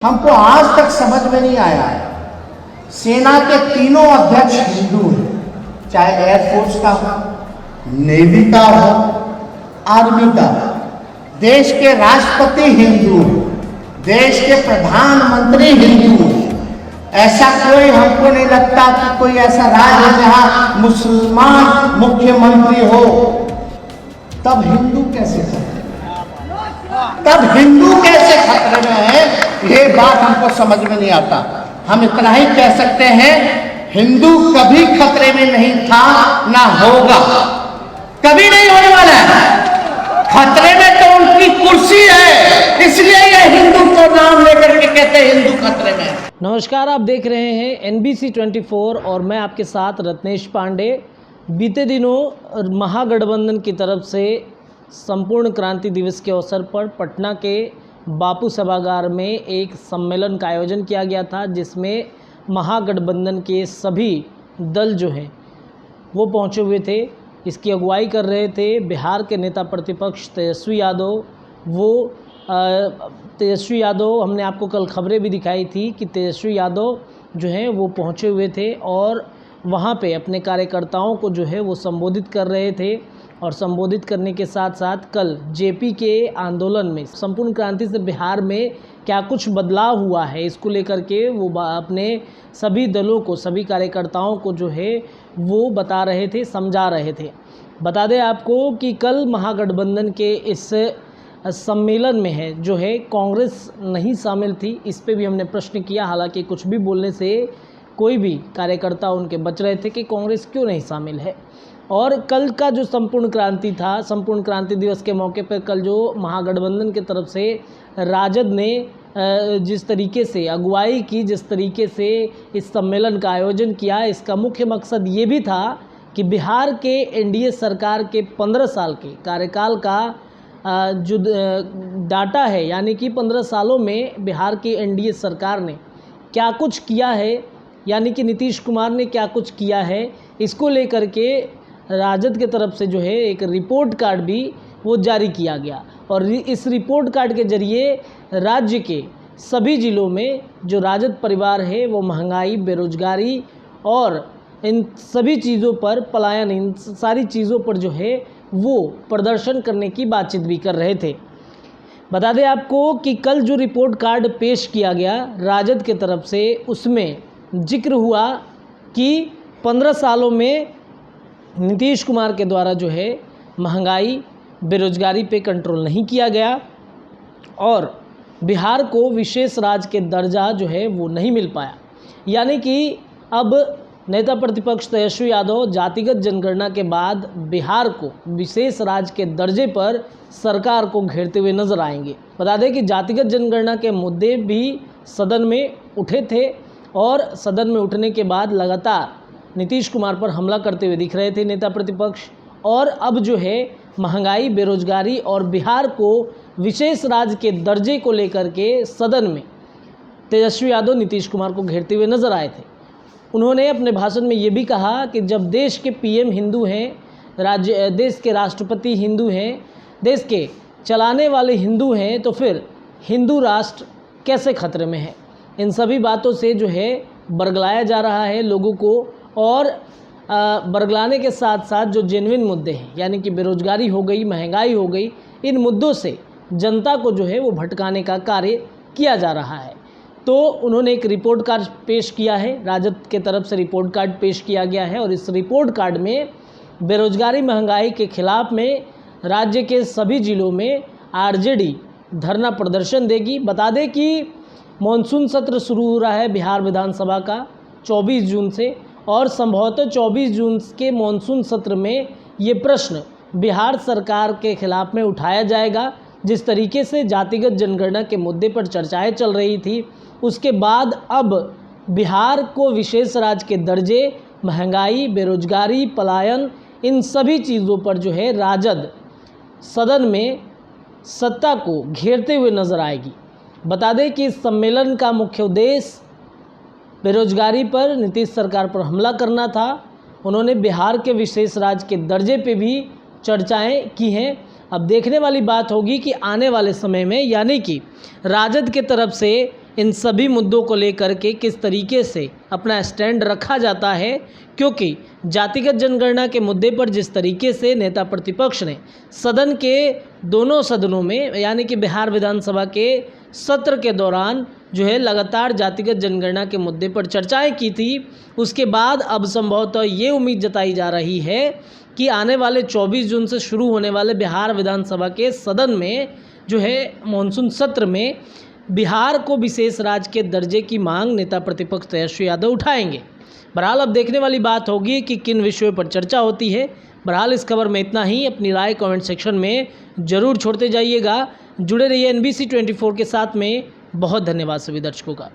हमको आज तक समझ में नहीं आया है। सेना के तीनों अध्यक्ष हिंदू हैं, चाहे एयरफोर्स का हो, नेवी का हो, आर्मी का हो। देश के राष्ट्रपति हिंदू हैं, देश के प्रधानमंत्री हिंदू हैं। ऐसा कोई हमको नहीं लगता कि कोई ऐसा राज्य है जहां मुसलमान मुख्यमंत्री हो। तब हिंदू कैसे खतरे में है, ये बात हमको समझ में नहीं आता। हम इतना ही कह सकते हैं, हिंदू कभी खतरे में नहीं था, ना होगा, कभी नहीं होने वाला है। खतरे में तो उनकी कुर्सी है, इसलिए ये हिंदू को नाम लेकर के कहते हैं हिंदू खतरे में। नमस्कार, आप देख रहे हैं NBC 24 और मैं आपके साथ रत्नेश पांडे। बीते दिनों महागठबंधन की तरफ से संपूर्ण क्रांति दिवस के अवसर पर पटना के बापू सभागार में एक सम्मेलन का आयोजन किया गया था, जिसमें महागठबंधन के सभी दल जो हैं वो पहुंचे हुए थे। इसकी अगुवाई कर रहे थे बिहार के नेता प्रतिपक्ष तेजस्वी यादव। तेजस्वी यादव, हमने आपको कल खबरें भी दिखाई थी कि तेजस्वी यादव जो हैं वो पहुंचे हुए थे और वहां पे अपने कार्यकर्ताओं को जो है वो संबोधित कर रहे थे। और संबोधित करने के साथ साथ कल जेपी के आंदोलन में संपूर्ण क्रांति से बिहार में क्या कुछ बदलाव हुआ है, इसको लेकर के वो अपने सभी दलों को, सभी कार्यकर्ताओं को जो है वो बता रहे थे, समझा रहे थे। बता दें आपको कि कल महागठबंधन के इस सम्मेलन में है जो है कांग्रेस नहीं शामिल थी। इस पे भी हमने प्रश्न किया, हालांकि कुछ भी बोलने से कोई भी कार्यकर्ता उनके बच रहे थे कि कांग्रेस क्यों नहीं शामिल है। और कल का जो संपूर्ण क्रांति था, संपूर्ण क्रांति दिवस के मौके पर कल जो महागठबंधन की तरफ से राजद ने जिस तरीके से अगुवाई की, जिस तरीके से इस सम्मेलन का आयोजन किया, इसका मुख्य मकसद ये भी था कि बिहार के एनडीए सरकार के 15 साल के कार्यकाल का जो डाटा है, यानी कि 15 सालों में बिहार की एनडीए सरकार ने क्या कुछ किया है, यानी कि नीतीश कुमार ने क्या कुछ किया है, इसको लेकर के राजद के तरफ से जो है एक रिपोर्ट कार्ड भी वो जारी किया गया। और इस रिपोर्ट कार्ड के जरिए राज्य के सभी ज़िलों में जो राजद परिवार है वो महंगाई, बेरोजगारी और इन सभी चीज़ों पर, पलायन, इन सारी चीज़ों पर जो है वो प्रदर्शन करने की बातचीत भी कर रहे थे। बता दें आपको कि कल जो रिपोर्ट कार्ड पेश किया गया राजद के तरफ से, उसमें जिक्र हुआ कि 15 सालों में नीतीश कुमार के द्वारा जो है महंगाई, बेरोजगारी पे कंट्रोल नहीं किया गया और बिहार को विशेष राज्य के दर्जा जो है वो नहीं मिल पाया। यानी कि अब नेता प्रतिपक्ष तेजस्वी यादव जातिगत जनगणना के बाद बिहार को विशेष राज्य के दर्जे पर सरकार को घेरते हुए नजर आएंगे। बता दें कि जातिगत जनगणना के मुद्दे भी सदन में उठे थे और सदन में उठने के बाद लगातार नीतीश कुमार पर हमला करते हुए दिख रहे थे नेता प्रतिपक्ष। और अब जो है महंगाई, बेरोजगारी और बिहार को विशेष राज्य के दर्जे को लेकर के सदन में तेजस्वी यादव नीतीश कुमार को घेरते हुए नजर आए थे। उन्होंने अपने भाषण में ये भी कहा कि जब देश के पीएम हिंदू हैं, देश के राष्ट्रपति हिंदू हैं, देश के चलाने वाले हिंदू हैं, तो फिर हिंदू राष्ट्र कैसे खतरे में है। इन सभी बातों से जो है बरगलाया जा रहा है लोगों को। और बरगलाने के साथ साथ जो जेन्युइन मुद्दे हैं, यानी कि बेरोजगारी हो गई, महंगाई हो गई, इन मुद्दों से जनता को जो है वो भटकाने का कार्य किया जा रहा है। तो उन्होंने एक रिपोर्ट कार्ड पेश किया है, राजद के तरफ से रिपोर्ट कार्ड पेश किया गया है और इस रिपोर्ट कार्ड में बेरोजगारी, महंगाई के खिलाफ में राज्य के सभी जिलों में आरजेडी धरना प्रदर्शन देगी। बता दें कि मानसून सत्र शुरू हो रहा है बिहार विधानसभा का 24 जून से और संभवतः 24 जून के मानसून सत्र में ये प्रश्न बिहार सरकार के खिलाफ में उठाया जाएगा। जिस तरीके से जातिगत जनगणना के मुद्दे पर चर्चाएं चल रही थी, उसके बाद अब बिहार को विशेष राज्य के दर्जे, महंगाई, बेरोजगारी, पलायन, इन सभी चीज़ों पर जो है राजद सदन में सत्ता को घेरते हुए नजर आएगी। बता दें कि इस सम्मेलन का मुख्य उद्देश्य बेरोजगारी पर, नीतीश सरकार पर हमला करना था। उन्होंने बिहार के विशेष राज्य के दर्जे पे भी चर्चाएं की हैं। अब देखने वाली बात होगी कि आने वाले समय में, यानी कि राजद के तरफ से इन सभी मुद्दों को लेकर के किस तरीके से अपना स्टैंड रखा जाता है, क्योंकि जातिगत जनगणना के मुद्दे पर जिस तरीके से नेता प्रतिपक्ष ने सदन के दोनों सदनों में यानी कि बिहार विधानसभा के सत्र के दौरान जो है लगातार जातिगत जनगणना के मुद्दे पर चर्चाएं की थी, उसके बाद अब संभवतः ये उम्मीद जताई जा रही है कि आने वाले 24 जून से शुरू होने वाले बिहार विधानसभा के सदन में जो है मानसून सत्र में बिहार को विशेष राज्य के दर्जे की मांग नेता प्रतिपक्ष तेजस्वी यादव उठाएंगे। बहरहाल अब देखने वाली बात होगी कि किन विषयों पर चर्चा होती है। बहरहाल इस खबर में इतना ही। अपनी राय कमेंट सेक्शन में ज़रूर छोड़ते जाइएगा। जुड़े रहिए NBC 24 के साथ में। बहुत धन्यवाद सभी दर्शकों का।